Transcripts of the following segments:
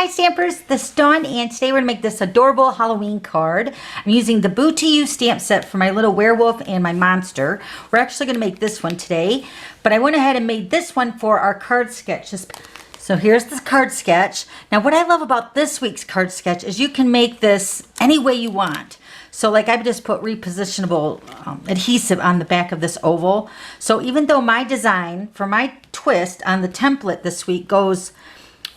Hi Stampers, this is Dawn and today we're going to make this adorable Halloween card. I'm using the Boo to You stamp set for my little werewolf and my monster. We're actually going to make this one today, but I went ahead and made this one for our card sketch. So here's the card sketch. Now what I love about this week's card sketch is you can make this any way you want. So like I've just put repositionable adhesive on the back of this oval. So even though my design for my twist on the template this week goes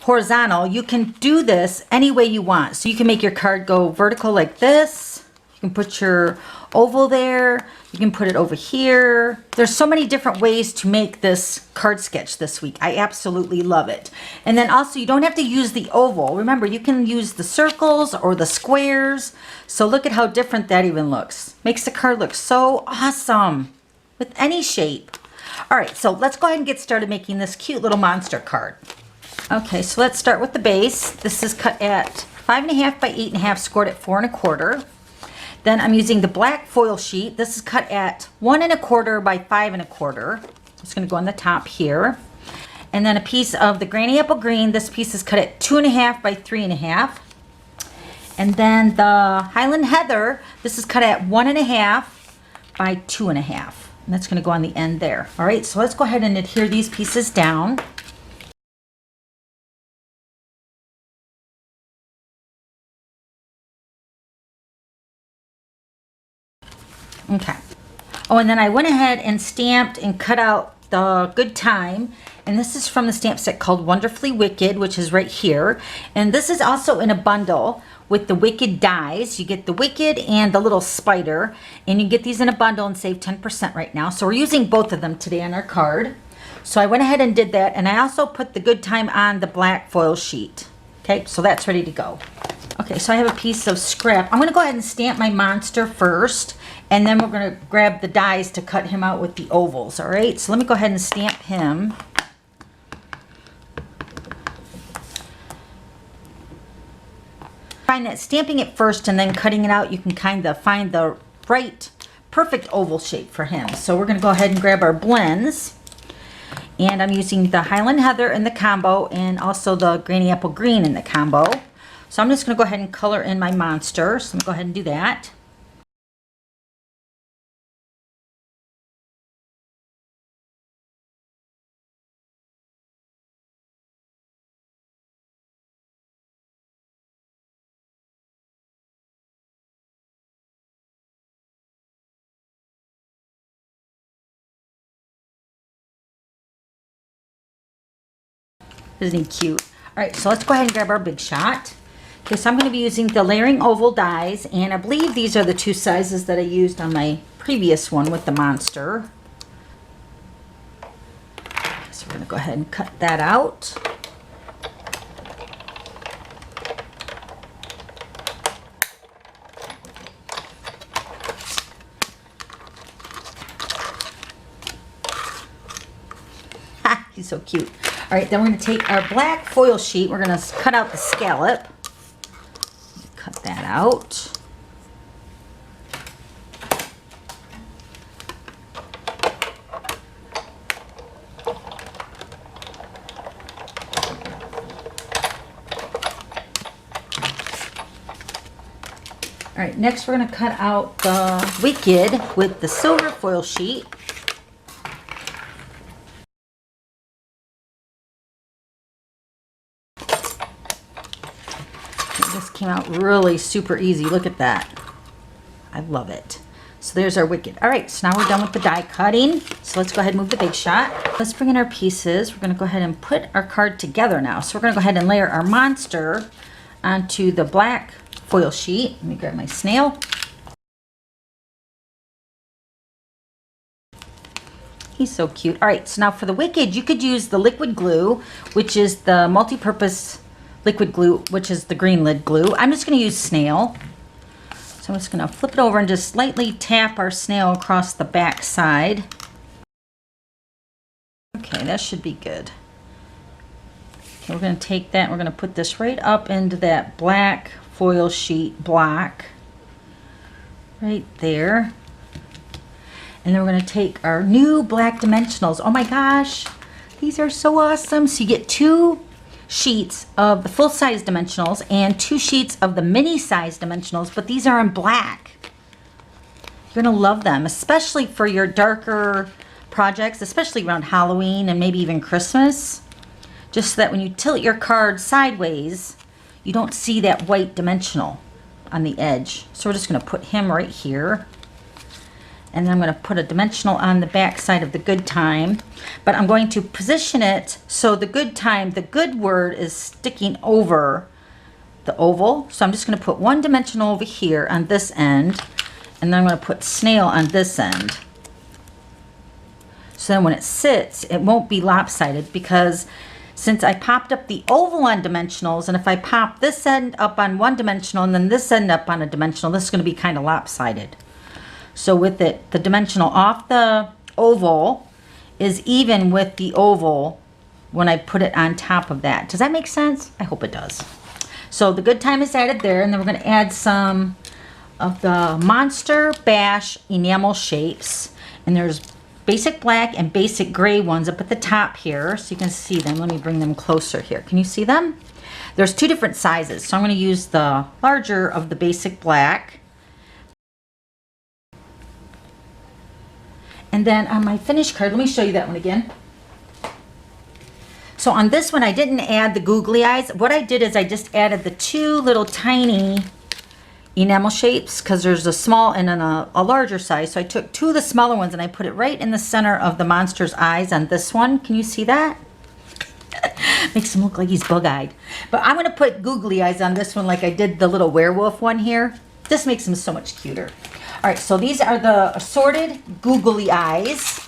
horizontal, you can do this any way you want. So you can make your card go vertical like this. You can put your oval there. You can put it over here. There's so many different ways to make this card sketch this week. I absolutely love it. And then also you don't have to use the oval. Remember, you can use the circles or the squares. So look at how different that even looks. Makes the card look so awesome with any shape. All right, so let's go ahead and get started making this cute little monster card. Okay, so let's start with the base. This is cut at 5.5 by 8.5, scored at 4 1/4. Then I'm using the black foil sheet. This is cut at 1 1/4 by 5 1/4. It's going to go on the top here. And then a piece of the Granny Apple Green. This piece is cut at 2.5 by 3.5. And then the Highland Heather. This is cut at 1.5 by 2.5. And that's going to go on the end there. All right, so let's go ahead and adhere these pieces down. Okay. Oh, and then I went ahead and stamped and cut out the Good Time. And this is from the stamp set called Wonderfully Wicked, which is right here. And this is also in a bundle with the Wicked dies. You get the Wicked and the little spider. And you get these in a bundle and save 10% right now. So we're using both of them today on our card. So I went ahead and did that. And I also put the Good Time on the black foil sheet. Okay, so that's ready to go. Okay, so I have a piece of scrap. I'm going to go ahead and stamp my monster first. And then we're going to grab the dies to cut him out with the ovals, all right? So let me go ahead and stamp him. Find that stamping it first and then cutting it out, you can kind of find the right, perfect oval shape for him. So we're going to go ahead and grab our blends. And I'm using the Highland Heather in the combo and also the Granny Apple Green in the combo. So I'm just going to go ahead and color in my monster. So I'm going to go ahead and do that. Isn't he cute? All right, so let's go ahead and grab our big shot. Okay, so I'm going to be using the layering oval dies, and I believe these are the two sizes that I used on my previous one with the monster. So we're going to go ahead and cut that out. Ha, he's so cute. All right, then we're going to take our black foil sheet. We're going to cut out the scallop. Cut that out. All right, next we're going to cut out the Wicked with the silver foil sheet. This came out really super easy. Look at that. I love it. So there's our Wicked. All right, so now we're done with the die cutting. So let's go ahead and move the big shot. Let's bring in our pieces. We're going to go ahead and put our card together now. So we're going to go ahead and layer our monster onto the black foil sheet. Let me grab my snail. He's so cute. All right, so now for the Wicked, you could use the liquid glue, which is the multi-purpose liquid glue, which is the green lid glue. I'm just going to use snail. So I'm just going to flip it over and just lightly tap our snail across the back side. Okay, that should be good. Okay, we're going to take that and we're going to put this right up into that black foil sheet block. Right there. And then we're going to take our new black dimensionals. Oh my gosh, these are so awesome. So you get two sheets of the full-size dimensionals and 2 sheets of the mini-size dimensionals, but these are in black. You're gonna love them, especially for your darker projects, especially around Halloween and maybe even Christmas. Just so that when you tilt your card sideways, you don't see that white dimensional on the edge. So we're just gonna put him right here. And then I'm gonna put a dimensional on the back side of the good time. But I'm going to position it so the good time, the good word is sticking over the oval. So I'm just gonna put 1 dimensional over here on this end. And then I'm gonna put snail on this end. So then when it sits, it won't be lopsided, because since I popped up the oval on dimensionals, and if I pop this end up on 1 dimensional and then this end up on a dimensional, this is gonna be kind of lopsided. So with it, the dimensional off the oval is even with the oval when I put it on top of that. Does that make sense? I hope it does. So the good time is added there, and then we're gonna add some of the Monster Bash enamel shapes. And there's basic black and basic gray ones up at the top here, so you can see them. Let me bring them closer here. Can you see them? There's 2 different sizes, so I'm gonna use the larger of the basic black. And then on my finished card, let me show you that one again. So on this one, I didn't add the googly eyes. What I did is I just added the 2 little tiny enamel shapes, because there's a small and then a larger size. So I took 2 of the smaller ones and I put it right in the center of the monster's eyes on this one. Can you see that? Makes him look like he's bug-eyed. But I'm going to put googly eyes on this one like I did the little werewolf one here. This makes him so much cuter. All right, so these are the assorted googly eyes,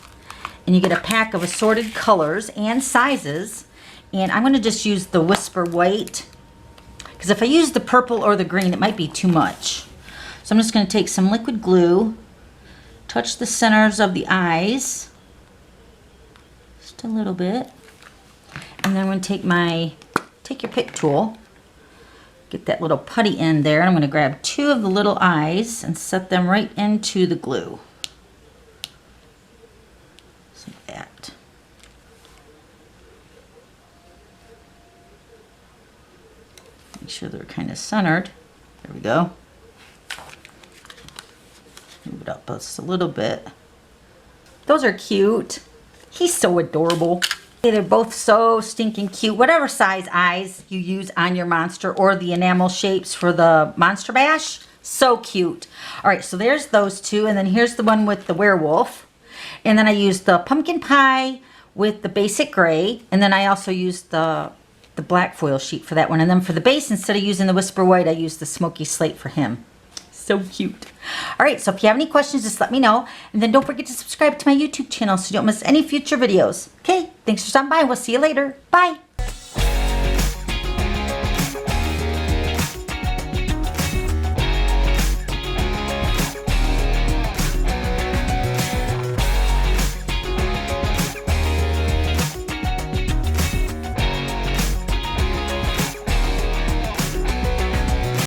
and you get a pack of assorted colors and sizes. And I'm going to just use the Whisper White, because if I use the purple or the green, it might be too much. So I'm just going to take some liquid glue, touch the centers of the eyes, just a little bit, and then I'm going to take your pick tool, get that little putty end there, and I'm going to grab 2 of the little eyes and set them right into the glue. Just like that. Make sure they're kind of centered. There we go. Move it up just a little bit. Those are cute. He's so adorable. They're both so stinking cute. Whatever size eyes you use on your monster, or the enamel shapes for the Monster Bash, so cute. All right, so there's those 2, and then here's the one with the werewolf. And then I used the pumpkin pie with the basic gray, and then I also used the black foil sheet for that one. And then for the base, instead of using the Whisper White, I used the smoky slate for him. So cute. All right, so if you have any questions, just let me know. And then don't forget to subscribe to my YouTube channel so you don't miss any future videos. Okay, thanks for stopping by. We'll see you later. Bye.